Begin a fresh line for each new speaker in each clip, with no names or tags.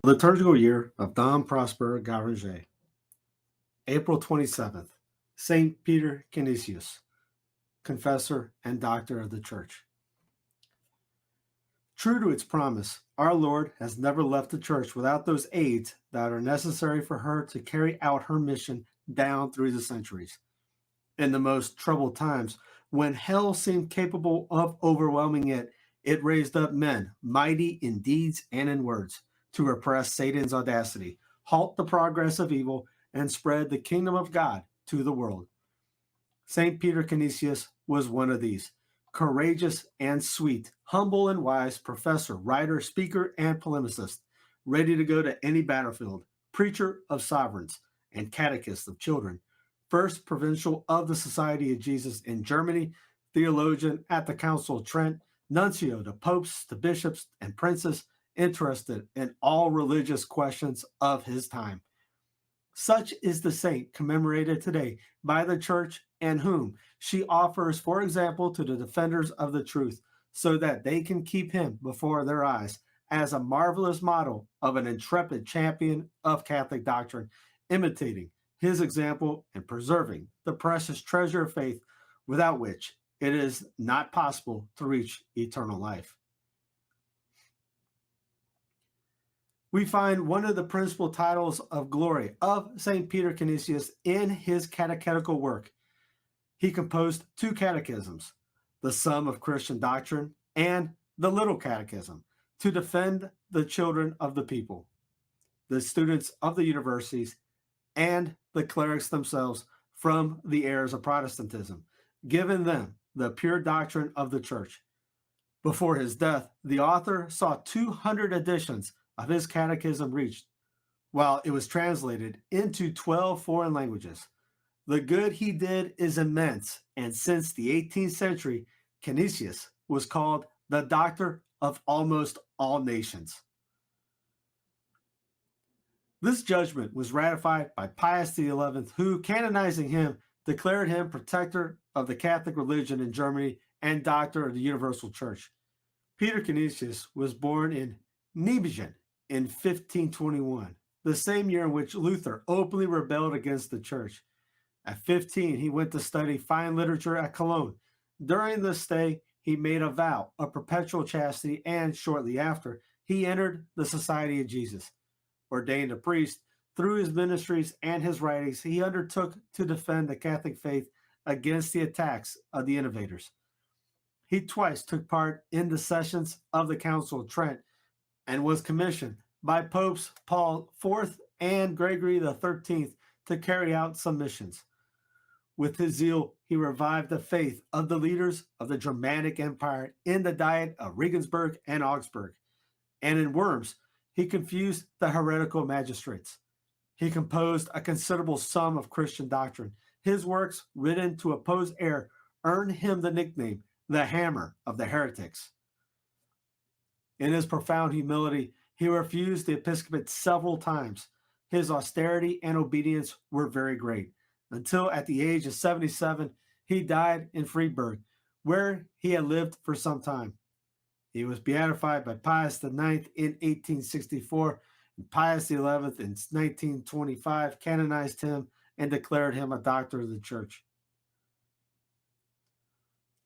Liturgical Year of Dom Prosper Guéranger, April 27th, St. Peter Canisius, Confessor and Doctor of the Church. True to its promise, our Lord has never left the Church without those aids that are necessary for her to carry out her mission down through the centuries. In the most troubled times, when hell seemed capable of overwhelming it, it raised up men, mighty in deeds and in words, to repress Satan's audacity, halt the progress of evil, and spread the kingdom of God to the world. St. Peter Canisius was one of these. Courageous and sweet, humble and wise, professor, writer, speaker, and polemicist, ready to go to any battlefield, preacher of sovereigns, and catechist of children, first provincial of the Society of Jesus in Germany, theologian at the Council of Trent, nuncio to popes, to bishops, and princes, interested in all religious questions of his time. Such is the saint commemorated today by the Church, and whom she offers, for example, to the defenders of the truth, so that they can keep him before their eyes as a marvelous model of an intrepid champion of Catholic doctrine, imitating his example and preserving the precious treasure of faith, without which it is not possible to reach eternal life. We find one of the principal titles of glory of St. Peter Canisius in his catechetical work. He composed two catechisms, the Sum of Christian Doctrine and the Little Catechism, to defend the children of the people, the students of the universities, and the clerics themselves from the errors of Protestantism, giving them the pure doctrine of the Church. Before his death, the author saw 200 editions of his catechism reached, while it was translated into 12 foreign languages. The good he did is immense, and since the 18th century, Canisius was called the doctor of almost all nations. This judgment was ratified by Pius XI, who, canonizing him, declared him protector of the Catholic religion in Germany and doctor of the Universal Church. Peter Canisius was born in Nijmegen in 1521, the same year in which Luther openly rebelled against the Church. At 15, he went to study fine literature at Cologne. During this stay, he made a vow of perpetual chastity, and shortly after, he entered the Society of Jesus. Ordained a priest, through his ministries and his writings, he undertook to defend the Catholic faith against the attacks of the innovators. He twice took part in the sessions of the Council of Trent and was commissioned by Popes Paul IV and Gregory XIII to carry out some missions. With his zeal, he revived the faith of the leaders of the Germanic Empire in the Diet of Regensburg and Augsburg, and in Worms, he confused the heretical magistrates. He composed a considerable sum of Christian doctrine. His works, written to oppose error, earned him the nickname, the Hammer of the Heretics. In his profound humility, he refused the episcopate several times. His austerity and obedience were very great, until at the age of 77, he died in Freiburg, where he had lived for some time. He was beatified by Pius IX in 1864, and Pius XI in 1925 canonized him and declared him a doctor of the Church.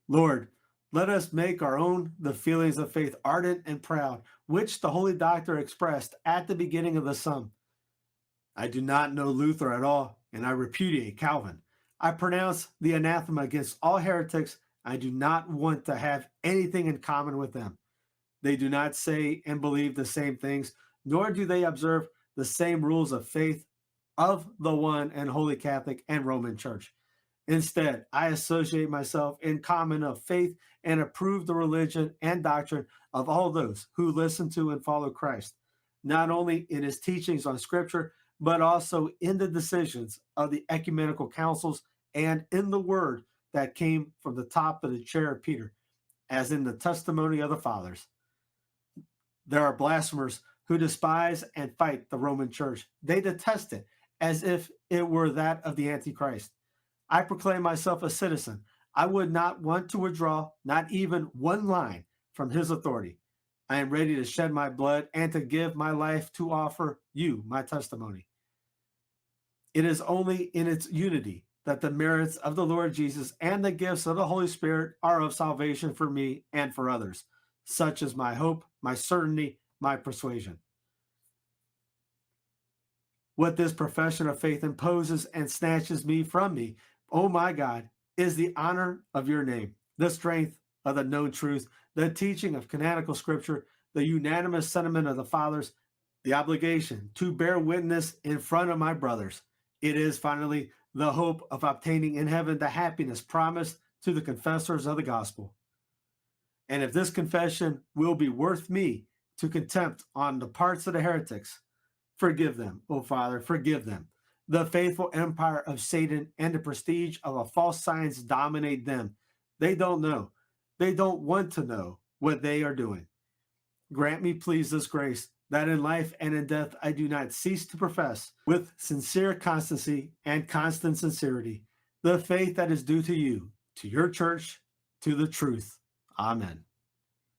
Lord, let us make our own the feelings of faith ardent and proud, which the Holy Doctor expressed at the beginning of the Sum. I do not know Luther at all, and I repudiate Calvin. I pronounce the anathema against all heretics. I do not want to have anything in common with them. They do not say and believe the same things, nor do they observe the same rules of faith of the one and Holy Catholic and Roman Church. Instead, I associate myself in common of faith and approve the religion and doctrine of all those who listen to and follow Christ, not only in his teachings on Scripture, but also in the decisions of the ecumenical councils and in the word that came from the top of the chair of Peter, as in the testimony of the fathers. There are blasphemers who despise and fight the Roman Church. They detest it as if it were that of the Antichrist. I proclaim myself a citizen. I would not want to withdraw not even one line from his authority. I am ready to shed my blood and to give my life to offer you my testimony. It is only in its unity that the merits of the Lord Jesus and the gifts of the Holy Spirit are of salvation for me and for others. Such is my hope, my certainty, my persuasion. What this profession of faith imposes and snatches me from me, oh my God, is the honor of your name, the strength of the known truth, the teaching of canonical scripture, the unanimous sentiment of the fathers, the obligation to bear witness in front of my brothers. It is finally the hope of obtaining in heaven the happiness promised to the confessors of the gospel. And if this confession will be worth me to contempt on the parts of the heretics, forgive them, O Father, forgive them. The faithful empire of Satan and the prestige of a false science dominate them. They don't know. They don't want to know what they are doing. Grant me, please, this grace, that in life and in death I do not cease to profess, with sincere constancy and constant sincerity, the faith that is due to you, to your church, to the truth. Amen.